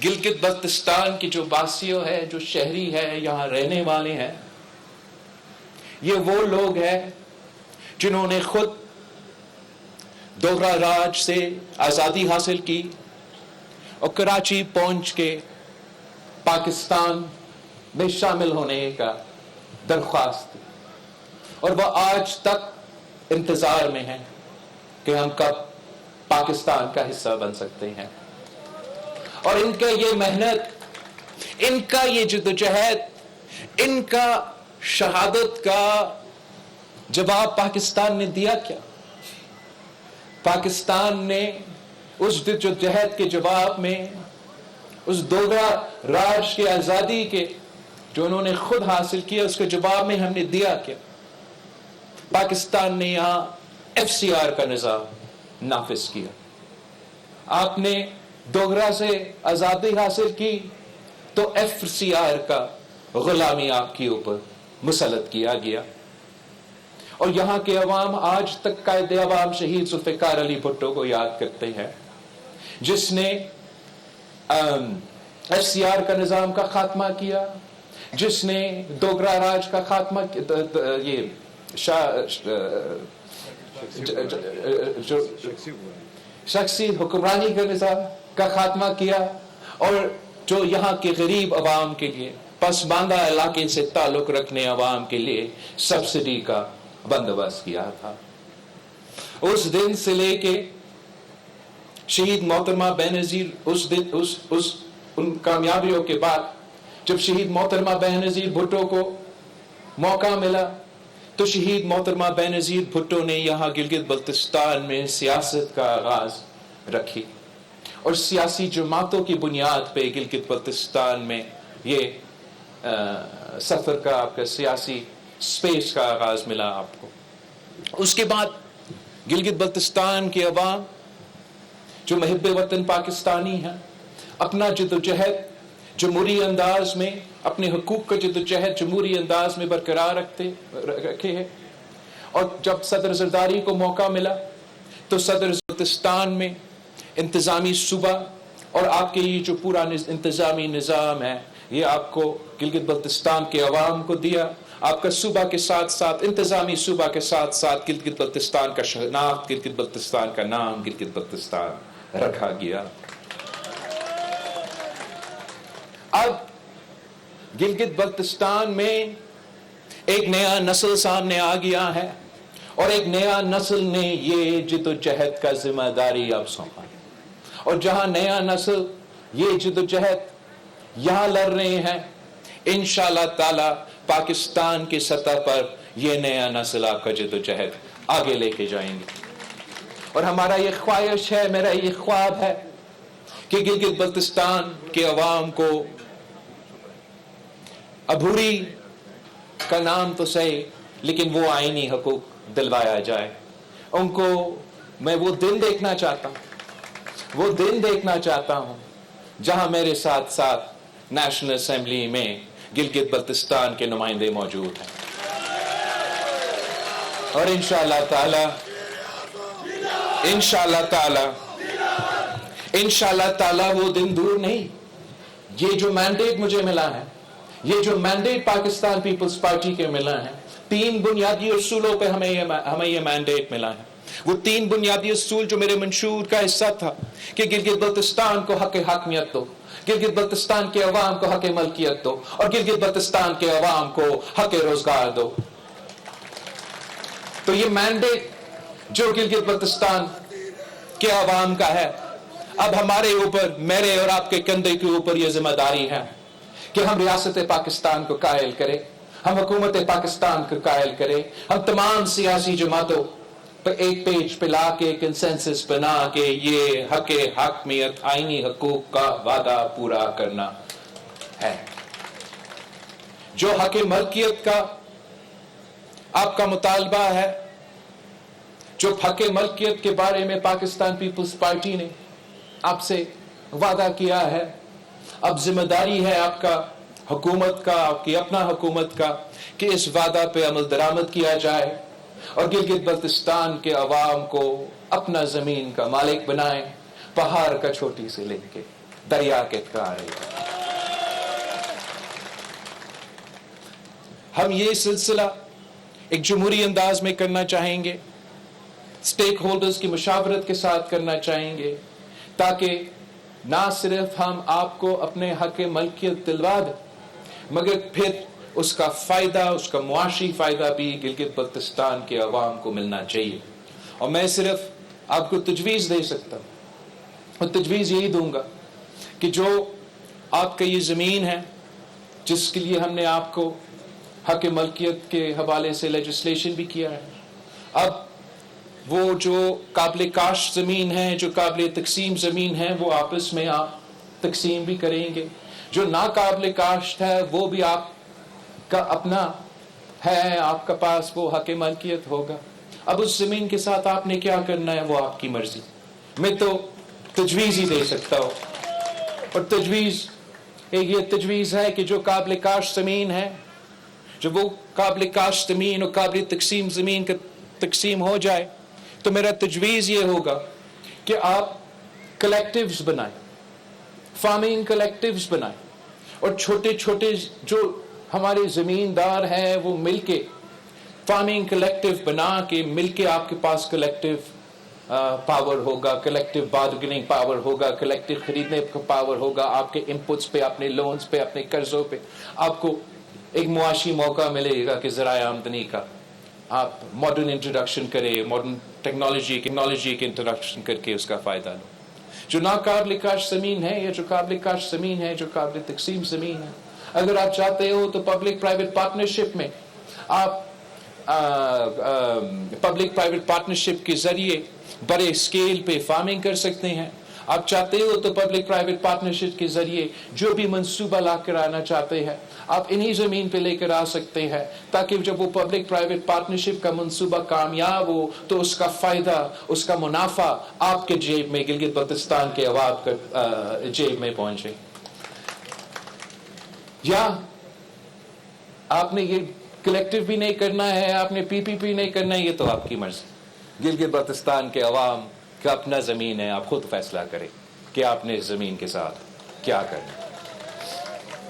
گلگت بلتستان کی جو باسیوں ہے، جو شہری ہے، یہاں رہنے والے ہیں، یہ وہ لوگ ہیں جنہوں نے خود دوغرا راج سے آزادی حاصل کی اور کراچی پہنچ کے پاکستان میں شامل ہونے کا درخواست دی، اور وہ آج تک انتظار میں ہیں کہ ہم کب پاکستان کا حصہ بن سکتے ہیں۔ اور ان کا یہ محنت، ان کا یہ جدوجہد، ان کا شہادت کا جواب پاکستان نے دیا کیا؟ پاکستان نے اس جدوجہد کے جواب میں، اس دوغرا راج کی آزادی کے جو انہوں نے خود حاصل کیا، اس کے جواب میں ہم نے دیا کیا؟ پاکستان نے یہاں FCR کا نظام نافذ کیا۔ آپ نے دوغرا سے آزادی حاصل کی تو FCR کا غلامی آپ کے اوپر مسلط کیا گیا، اور یہاں کے عوام آج تک قائد عوام شہید ذوالفقار علی بھٹو کو یاد کرتے ہیں، جس نے FCR کا نظام کا خاتمہ کیا، جس نے دوغرا راج کا خاتمہ، یہ شخصی حکمرانی کا نظام کا خاتمہ کیا، اور جو یہاں کے غریب عوام کے لیے، پسماندہ علاقے سے تعلق رکھنے عوام کے لیے سبسڈی کا بندوبست کیا تھا۔ اس دن سے لے کے شہید محترمہ بینظیر، ان کامیابیوں کے بعد جب شہید محترمہ بینظیر بھٹو کو موقع ملا تو شہید محترمہ بینظیر بھٹو نے یہاں گلگت بلتستان میں سیاست کا آغاز رکھی، اور سیاسی جماعتوں کی بنیاد پہ گلگت بلتستان میں یہ سفر کا، آپ کا سیاسی سپیس کا آغاز ملا آپ کو۔ اس کے بعد گلگت بلتستان کے عوام جو محب وطن پاکستانی ہیں، اپنا جدوجہد جمہوری انداز میں، اپنے حقوق کا جدوجہد جمہوری انداز میں برقرار رکھے ہیں، اور جب صدر زرداری کو موقع ملا تو صدر بلتستان میں انتظامی صوبہ اور آپ کے یہ جو پورا انتظامی نظام ہے، یہ آپ کو گلگت بلتستان کے عوام کو دیا۔ آپ کا صوبہ کے ساتھ ساتھ، انتظامی صوبہ کے ساتھ ساتھ گلگت بلتستان کا شناخت، گلگت بلتستان کا نام گلگت بلتستان رکھا گیا۔ اب گلگت بلتستان میں ایک نیا نسل سامنے آ گیا ہے، اور ایک نیا نسل نے یہ جدوجہد کا ذمہ داری اب سونپا، اور جہاں نیا نسل یہ جدوجہد یہاں لڑ رہے ہیں، انشاءاللہ تعالی پاکستان کی سطح پر یہ نیا نسل آپ کا جدوجہد آگے لے کے جائیں گے۔ اور ہمارا یہ خواہش ہے، میرا یہ خواب ہے کہ گلگت بلتستان کے عوام کو عبوری کا نام تو صحیح، لیکن وہ آئینی حقوق دلوایا جائے ان کو۔ میں وہ دن دیکھنا چاہتا ہوں جہاں میرے ساتھ ساتھ نیشنل اسمبلی میں گلگت بلتستان کے نمائندے موجود ہیں، اور انشاءاللہ تعالی وہ دن دور نہیں۔ یہ جو مینڈیٹ مجھے ملا ہے، یہ جو مینڈیٹ پاکستان پیپلز پارٹی کے ملا ہے، 3 بنیادی اصولوں پہ ہمیں یہ مینڈیٹ ملا ہے۔ وہ 3 بنیادی اصول جو میرے منشور کا حصہ تھا کہ گلگت بلتستان کو حق حاکمیت دو، گلگت بلتستان کے عوام کو حق ملکیت دو، اور گلگت بلتستان کے عوام کو حق روزگار دو۔ تو یہ مینڈیٹ جو گلگت بلتستان کے عوام کا ہے، اب ہمارے اوپر، میرے اور آپ کے کندھے کے اوپر یہ ذمہ داری ہے کہ ہم ریاست پاکستان کو قائل کریں، ہم حکومت پاکستان کو قائل کریں، ہم تمام سیاسی جماعتوں پر ایک پیج پہ لا کے کنسنسس بنا کے یہ حق حاکمیت، آئینی حقوق کا وعدہ پورا کرنا ہے۔ جو حق ملکیت کا آپ کا مطالبہ ہے، جو حق ملکیت کے بارے میں پاکستان پیپلز پارٹی نے آپ سے وعدہ کیا ہے، اب ذمہ داری ہے آپ کا، حکومت کا، آپ کی اپنا حکومت کا، کہ اس وعدہ پہ عمل درآمد کیا جائے اور گلگت بلتستان کے عوام کو اپنا زمین کا مالک بنائیں، پہاڑ کا چھوٹی سے لے کے دریا کے کنارے. ہم یہ سلسلہ ایک جمہوری انداز میں کرنا چاہیں گے, اسٹیک ہولڈرز کی مشاورت کے ساتھ کرنا چاہیں گے, تاکہ نہ صرف ہم آپ کو اپنے حق ملکیت دلوا دیں, مگر پھر اس کا فائدہ, اس کا معاشی فائدہ بھی گلگت بلتستان کے عوام کو ملنا چاہیے. اور میں صرف آپ کو تجویز دے سکتا ہوں, اور تجویز یہی دوں گا کہ جو آپ کا یہ زمین ہے جس کے لیے ہم نے آپ کو حق ملکیت کے حوالے سے لیجسلیشن بھی کیا ہے, اب وہ جو قابل کاشت زمین ہے, جو قابل تقسیم زمین ہے, وہ آپس میں آپ تقسیم بھی کریں گے. جو ناقابل کاشت ہے وہ بھی آپ کا اپنا ہے, آپ کا پاس وہ حق ملکیت ہوگا. اب اس زمین کے ساتھ آپ نے کیا کرنا ہے وہ آپ کی مرضی. میں تو تجویز ہی دے سکتا ہوں, اور تجویز ایک یہ تجویز ہے کہ جو قابل کاشت زمین ہے, جب وہ قابل کاشت زمین اور قابل تقسیم زمین کا تقسیم ہو جائے تو میرا تجویز یہ ہوگا کہ آپ کلیکٹیوز بنائیں, فارمنگ کلیکٹیوز بنائیں, اور چھوٹے چھوٹے جو ہمارے زمیندار ہیں وہ مل کے فارمنگ کلیکٹیو بنا کے مل کے آپ کے پاس کلیکٹیو پاور ہوگا, کلیکٹیو بارگننگ پاور ہوگا, کلیکٹیو خریدنے کا پاور ہوگا. آپ کے انپٹس پہ, اپنے لونز پہ, اپنے قرضوں پہ آپ کو ایک معاشی موقع ملے گا کہ ذرائع آمدنی کا آپ ماڈرن انٹروڈکشن کریں, ماڈرن ٹیکنالوجی کے انٹروڈکشن کر کے اس کا فائدہ لو. جو ناقابل کاشت زمین ہے یا جو قابل کاشت زمین ہے, جو قابل تقسیم زمین ہے, اگر آپ چاہتے ہو تو پبلک پرائیویٹ پارٹنرشپ میں آپ پبلک پرائیویٹ پارٹنرشپ کے ذریعے بڑے اسکیل پہ فارمنگ کر سکتے ہیں. آپ چاہتے ہو تو پبلک پرائیویٹ پارٹنرشپ کے ذریعے جو بھی منصوبہ لا کر آنا چاہتے ہیں آپ انہی زمین پہ لے کر آ سکتے ہیں, تاکہ جب وہ پبلک پرائیویٹ پارٹنرشپ کا منصوبہ کامیاب ہو تو اس کا فائدہ, اس کا منافع آپ کے جیب میں, گلگت بلتستان کے عوام کے جیب میں پہنچے. یا آپ نے یہ کلیکٹیو بھی نہیں کرنا ہے, آپ نے پی پی پی نہیں کرنا ہے, یہ تو آپ کی مرضی. گلگت بلتستان کے عوام کا اپنا زمین ہے, آپ خود فیصلہ کریں کہ آپ نے اس زمین کے ساتھ کیا کرنا ہے.